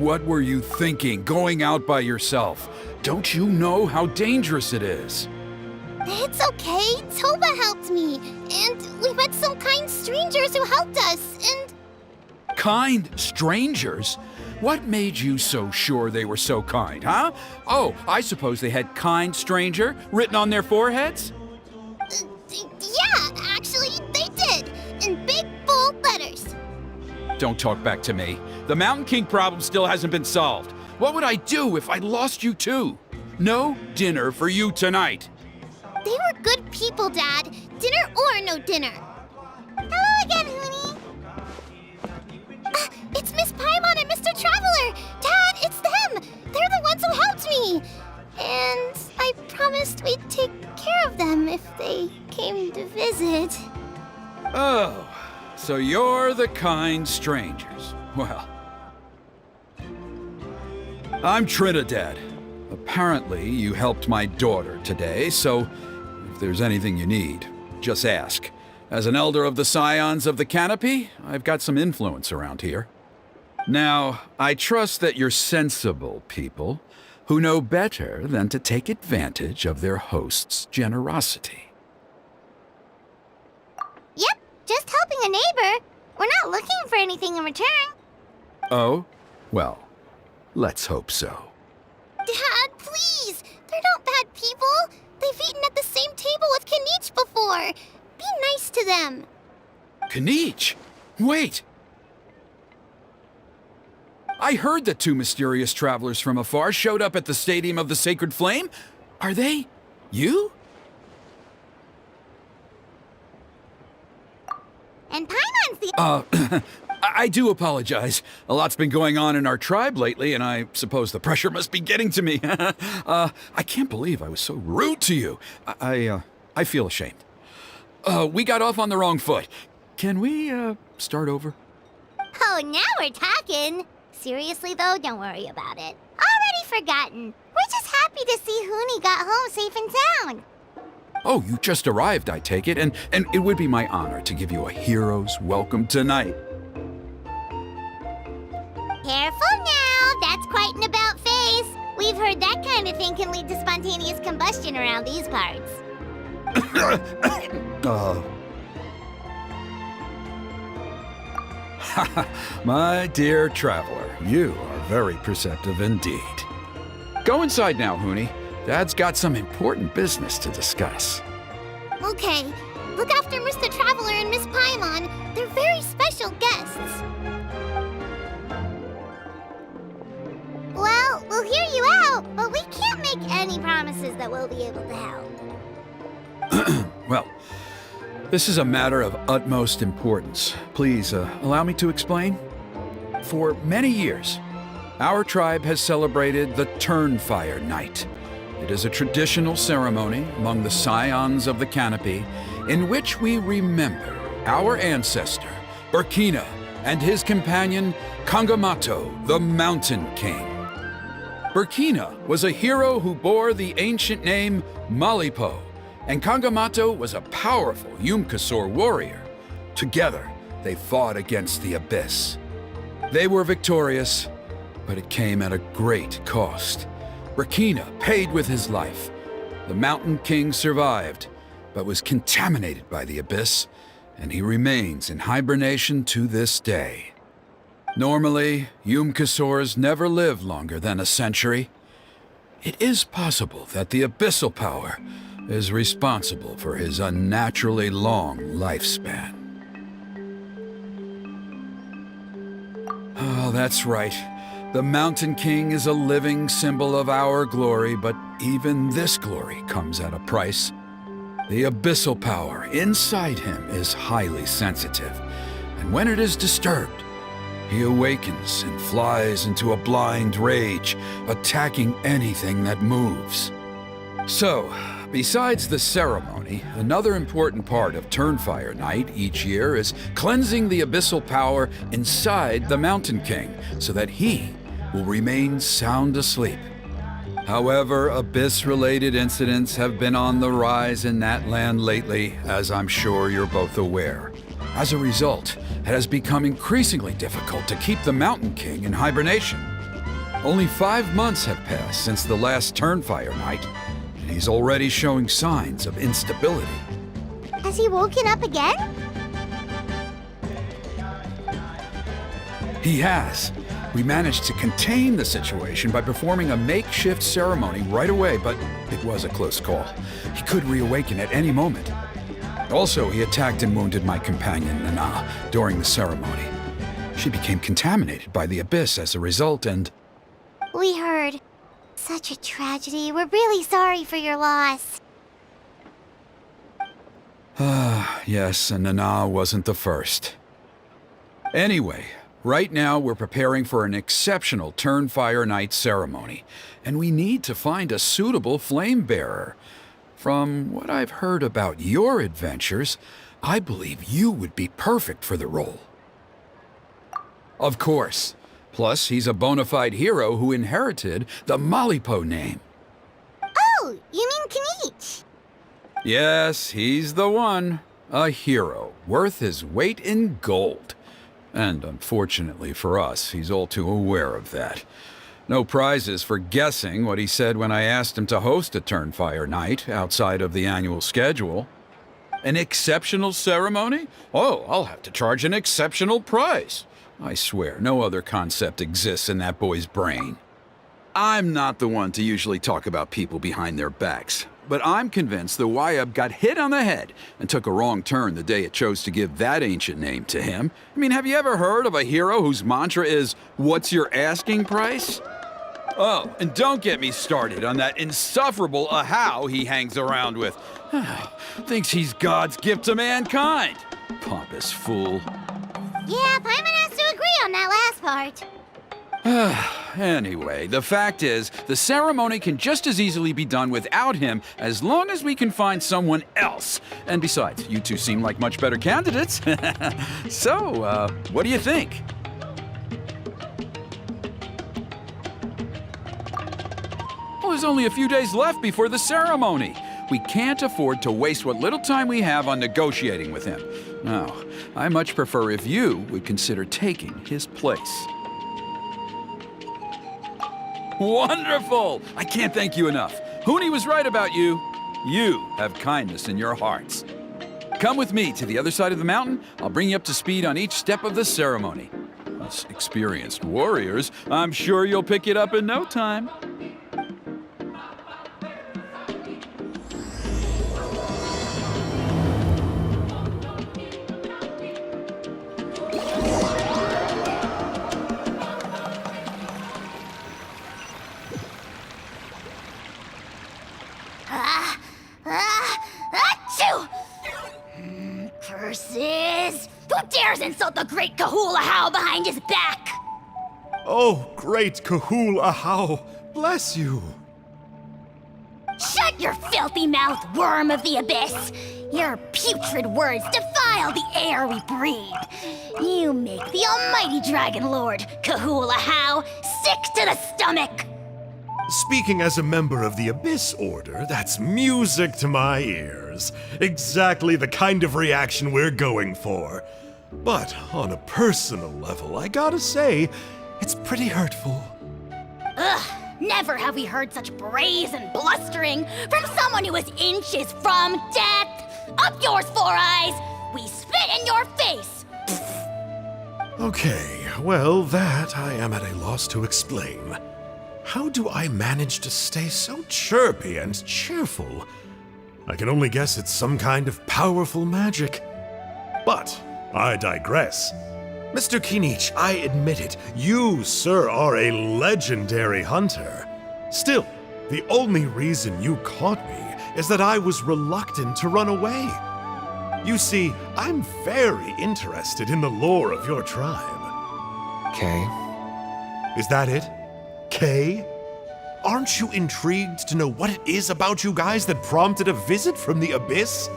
What were you thinking, going out by yourself? Don't you know how dangerous it is? It's okay. Toba helped me. And we met some kind strangers who helped us. And Kind strangers? What made you so sure they were so kind, huh? Oh, I suppose they had kind stranger written on their foreheads? yeah, actually, they did. In big, bold letters. Don't talk back to me. The Mountain King problem still hasn't been solved. What would I do if I lost you too? No dinner for you tonight. They were good people, Dad. Dinner or no dinner. Hello again, Huni. It's Miss Paimon and Mr. Traveler. Dad, it's them. They're the ones who helped me. And I promised we'd take care of them if they came to visit. Oh, so you're the kind strangers. Well, I'm Trinidad. Apparently, you helped my daughter today, so if there's anything you need, just ask. As an elder of the Scions of the Canopy, I've got some influence around here. Now, I trust that you're sensible people who know better than to take advantage of their host's generosity. Yep, just helping a neighbor. We're not looking for anything in return. Oh? Well, let's hope so. Dad, please! They're not bad people. They've eaten at the same table with KINICH before. Be nice to them. KINICH! Wait! I heard that two mysterious travelers from afar showed up at the Stadium of the Sacred Flame. Are they you? And Paimon's the... I do apologize. A lot's been going on in our tribe lately, and I suppose the pressure must be getting to me. I can't believe I was so rude to you. I feel ashamed. We got off on the wrong foot. Can we, start over? Oh, now we're talking. Seriously, though, don't worry about it. Already forgotten. We're just happy to see Huni got home safe and sound. Oh, you just arrived, I take it, and it would be my honor to give you a hero's welcome tonight. Careful now. That's quite an about face. We've heard that kind of thing can lead to spontaneous combustion around these parts. My dear traveler, you are very perceptive indeed. Go inside now, Huni. Dad's got some important business to discuss. Okay. Look after Mr. Traveler and Miss Paimon. They're very special guests. Well, we'll hear you out, but we can't make any promises that we'll be able to help. Well, this is a matter of utmost importance. Please, allow me to explain. For many years, our tribe has celebrated the Turnfire Night. It is a traditional ceremony among the Scions of the Canopy in which we remember our ancestor, Burkina, and his companion, Kangamato, the Mountain King. Burkina was a hero who bore the ancient name Malipo, and Kangamato was a powerful Yumkasor warrior. Together, they fought against the Abyss. They were victorious, but it came at a great cost. Burkina paid with his life. The Mountain King survived, but was contaminated by the Abyss, and he remains in hibernation to this day. Normally, Yumkasors never live longer than a century. It is possible that the Abyssal power is responsible for his unnaturally long lifespan. Oh, that's right. The Mountain King is a living symbol of our glory, but even this glory comes at a price. The abyssal power inside him is highly sensitive, and when it is disturbed, he awakens and flies into a blind rage, attacking anything that moves. So, besides the ceremony, another important part of Turnfire Night each year is cleansing the abyssal power inside the Mountain King so that he will remain sound asleep. However, Abyss-related incidents have been on the rise in that land lately, as I'm sure you're both aware. As a result, it has become increasingly difficult to keep the Mountain King in hibernation. Only 5 months have passed since the last Turnfire night, and he's already showing signs of instability. Has he woken up again? He has. We managed to contain the situation by performing a makeshift ceremony right away, but it was a close call. He could reawaken at any moment. Also, he attacked and wounded my companion, Nana, during the ceremony. She became contaminated by the abyss as a result, and... We heard. Such a tragedy. We're really sorry for your loss. Yes, and Nana wasn't the first. Anyway, right now we're preparing for an exceptional Turnfire Night ceremony, and we need to find a suitable flame bearer. From what I've heard about your adventures, I believe you would be perfect for the role. Of course. Plus, he's a bona fide hero who inherited the Malipo name. Oh, you mean KINICH? Yes, he's the one. A hero, worth his weight in gold. And unfortunately for us, he's all too aware of that. No prizes for guessing what he said when I asked him to host a Turnfire night outside of the annual schedule. An exceptional ceremony? Oh, I'll have to charge an exceptional price. I swear, no other concept exists in that boy's brain. I'm not the one to usually talk about people behind their backs, but I'm convinced the Wyab got hit on the head and took a wrong turn the day it chose to give that ancient name to him. I mean, have you ever heard of a hero whose mantra is, "What's your asking price?" Oh, and don't get me started on that insufferable Ahau he hangs around with. Thinks he's God's gift to mankind. Pompous fool. Yeah, Paimon has to agree on that last part. Anyway, the fact is, the ceremony can just as easily be done without him as long as we can find someone else. And besides, you two seem like much better candidates. So, what do you think? Well, there's only a few days left before the ceremony. We can't afford to waste what little time we have on negotiating with him. No, I much prefer if you would consider taking his place. Wonderful! I can't thank you enough. Huni was right about you. You have kindness in your hearts. Come with me to the other side of the mountain. I'll bring you up to speed on each step of the ceremony. Us experienced warriors, I'm sure you'll pick it up in no time. Achoo! Curses! Who dares insult the great Kahul-Ahau behind his back? Oh, great Kahul-Ahau, bless you. Shut your filthy mouth, worm of the abyss! Your putrid words defile the air we breathe. You make the almighty Dragon Lord, Kahul-Ahau, sick to the stomach! Speaking as a member of the Abyss Order, that's music to my ears. Exactly the kind of reaction we're going for. But on a personal level, I gotta say, it's pretty hurtful. Ugh, never have we heard such brazen blustering from someone who is inches from death! Up yours, Four Eyes! We spit in your face! Okay, well, that I am at a loss to explain. How do I manage to stay so chirpy and cheerful? I can only guess it's some kind of powerful magic. But I digress. Mr. KINICH, I admit it, you, sir, are a legendary hunter. Still, the only reason you caught me is that I was reluctant to run away. You see, I'm very interested in the lore of your tribe. Okay. Is that it? Kay? Aren't you intrigued to know what it is about you guys that prompted a visit from the Abyss?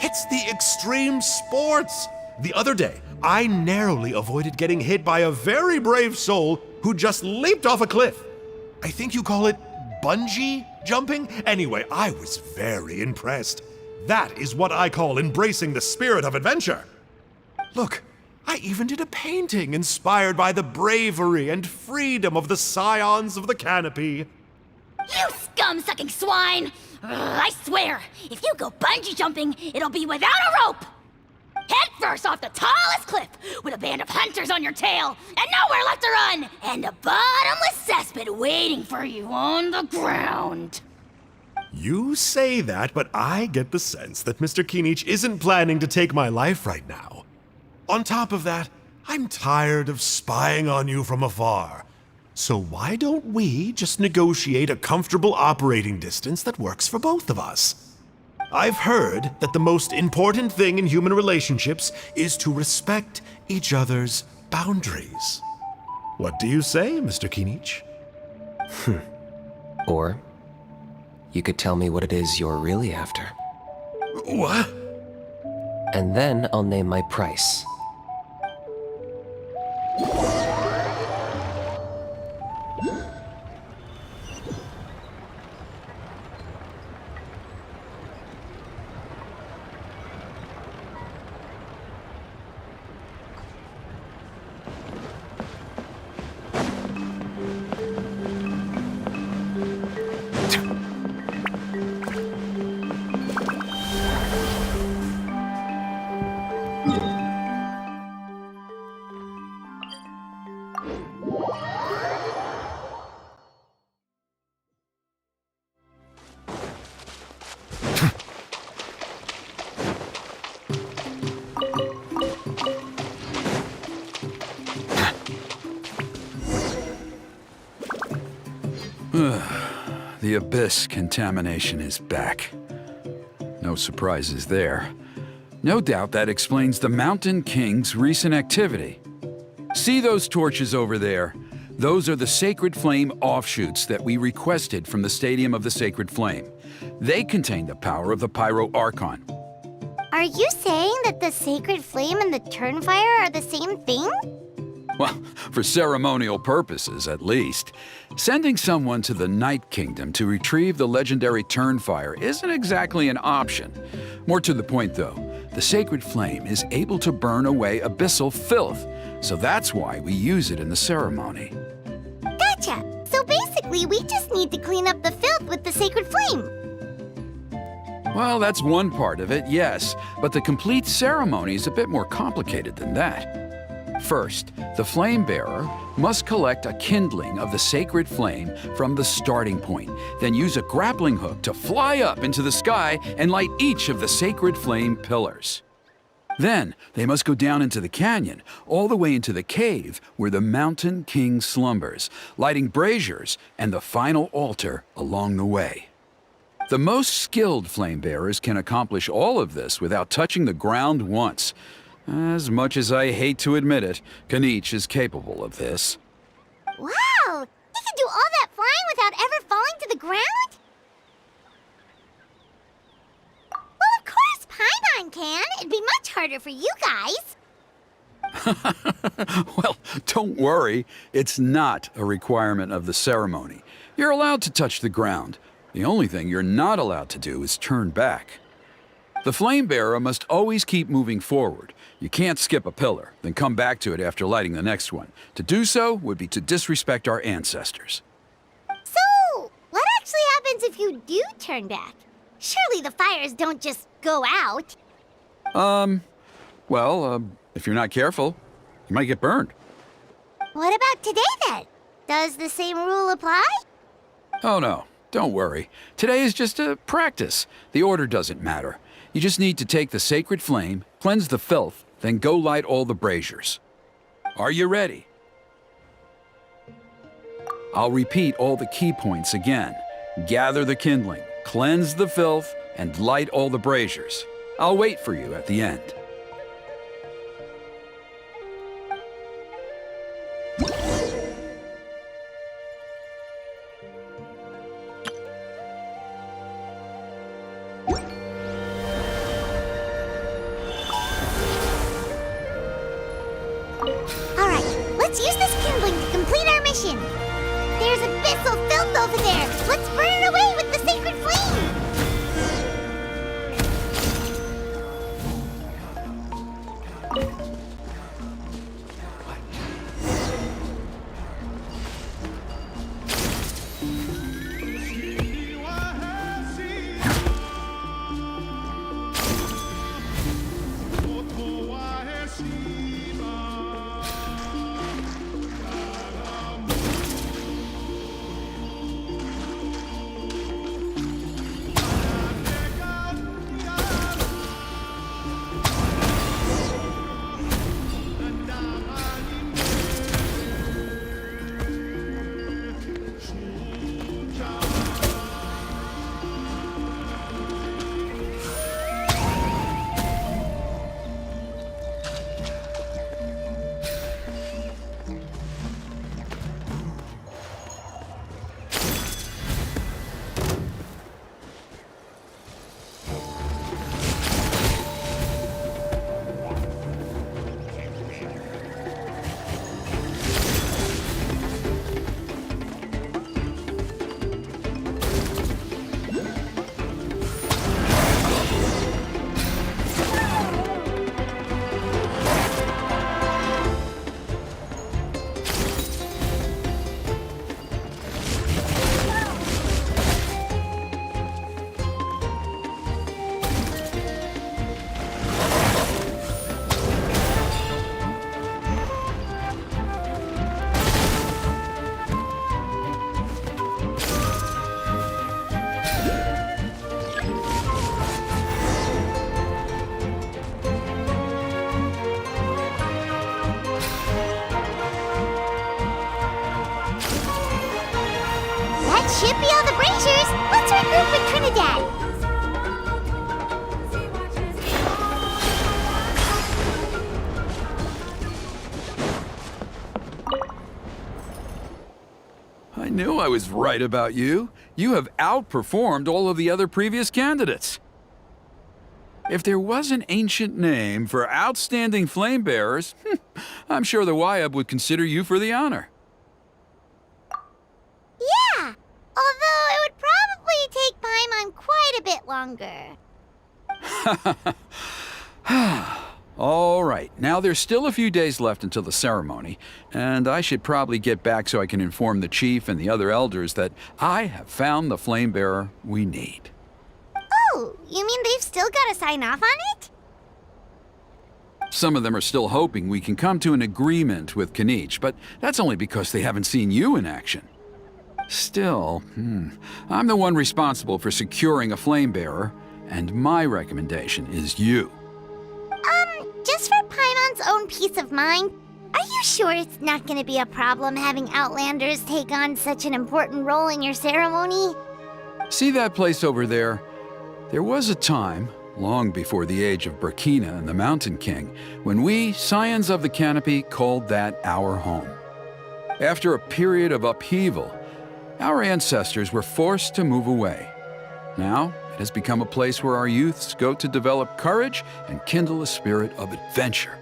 It's the extreme sports! The other day, I narrowly avoided getting hit by a very brave soul who just leaped off a cliff. I think you call it bungee jumping? Anyway, I was very impressed. That is what I call embracing the spirit of adventure. Look, I even did a painting inspired by the bravery and freedom of the scions of the canopy. You scum-sucking swine! I swear, if you go bungee jumping, it'll be without a rope! Head first off the tallest cliff, with a band of hunters on your tail, and nowhere left to run, and a bottomless cesspit waiting for you on the ground. You say that, but I get the sense that Mr. KINICH isn't planning to take my life right now. On top of that, I'm tired of spying on you from afar. So why don't we just negotiate a comfortable operating distance that works for both of us? I've heard that the most important thing in human relationships is to respect each other's boundaries. What do you say, Mr. KINICH? Or you could tell me what it is you're really after. What? And then I'll name my price. The abyss contamination is back. No surprises there. No doubt that explains the Mountain King's recent activity. See those torches over there? Those are the Sacred Flame offshoots that we requested from the Stadium of the Sacred Flame. They contain the power of the Pyro Archon. Are you saying that the Sacred Flame and the Turnfire are the same thing? Well, for ceremonial purposes, at least. Sending someone to the Night Kingdom to retrieve the legendary Turnfire isn't exactly an option. More to the point, though, the Sacred Flame is able to burn away abyssal filth, so that's why we use it in the ceremony. Gotcha! So basically, we just need to clean up the filth with the Sacred Flame. Well, that's one part of it, yes, but the complete ceremony is a bit more complicated than that. First, the flame bearer must collect a kindling of the sacred flame from the starting point, then use a grappling hook to fly up into the sky and light each of the sacred flame pillars. Then, they must go down into the canyon, all the way into the cave where the Mountain King slumbers, lighting braziers and the final altar along the way. The most skilled flame bearers can accomplish all of this without touching the ground once. As much as I hate to admit it, KINICH is capable of this. Wow! He can do all that flying without ever falling to the ground? Well, of course Paimon can. It'd be much harder for you guys. Well, don't worry. It's not a requirement of the ceremony. You're allowed to touch the ground. The only thing you're not allowed to do is turn back. The flame bearer must always keep moving forward. You can't skip a pillar, then come back to it after lighting the next one. To do so would be to disrespect our ancestors. So, what actually happens if you do turn back? Surely the fires don't just go out. If you're not careful, you might get burned. What about today then? Does the same rule apply? Oh no, don't worry. Today is just a practice. The order doesn't matter. You just need to take the sacred flame, cleanse the filth, then go light all the braziers. Are you ready? I'll repeat all the key points again. Gather the kindling, cleanse the filth, and light all the braziers. I'll wait for you at the end. Let's use this kindling to complete our mission. There's abyssal filth over there. Let's burn it away with the sacred flame. I was right about you. You have outperformed all of the other previous candidates. If there was an ancient name for outstanding flame bearers, I'm sure the Wyab would consider you for the honor. Yeah, although it would probably take Paimon quite a bit longer. All right, now there's still a few days left until the ceremony, and I should probably get back so I can inform the chief and the other elders that I have found the flame bearer we need. Oh, you mean they've still got to sign off on it? Some of them are still hoping we can come to an agreement with KINICH, but that's only because they haven't seen you in action. Still, I'm the one responsible for securing a flame bearer, and my recommendation is you. Just for Paimon's own peace of mind, are you sure it's not going to be a problem having Outlanders take on such an important role in your ceremony? See that place over there? There was a time, long before the age of Burkina and the Mountain King, when we, Scions of the Canopy, called that our home. After a period of upheaval, our ancestors were forced to move away. Now, it has become a place where our youths go to develop courage and kindle a spirit of adventure.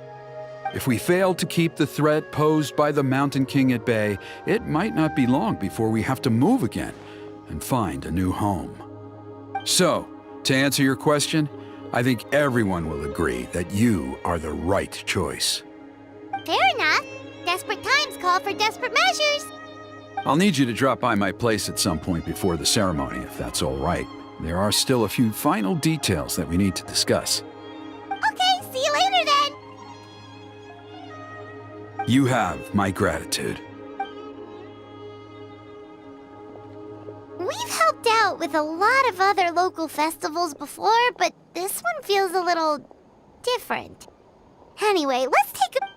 If we fail to keep the threat posed by the Mountain King at bay, it might not be long before we have to move again and find a new home. So, to answer your question, I think everyone will agree that you are the right choice. Fair enough. Desperate times call for desperate measures. I'll need you to drop by my place at some point before the ceremony, if that's all right. There are still a few final details that we need to discuss. Okay, see you later then. You have my gratitude. We've helped out with a lot of other local festivals before, but this one feels a little different. Anyway, let's take a...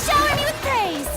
Shower me with praise!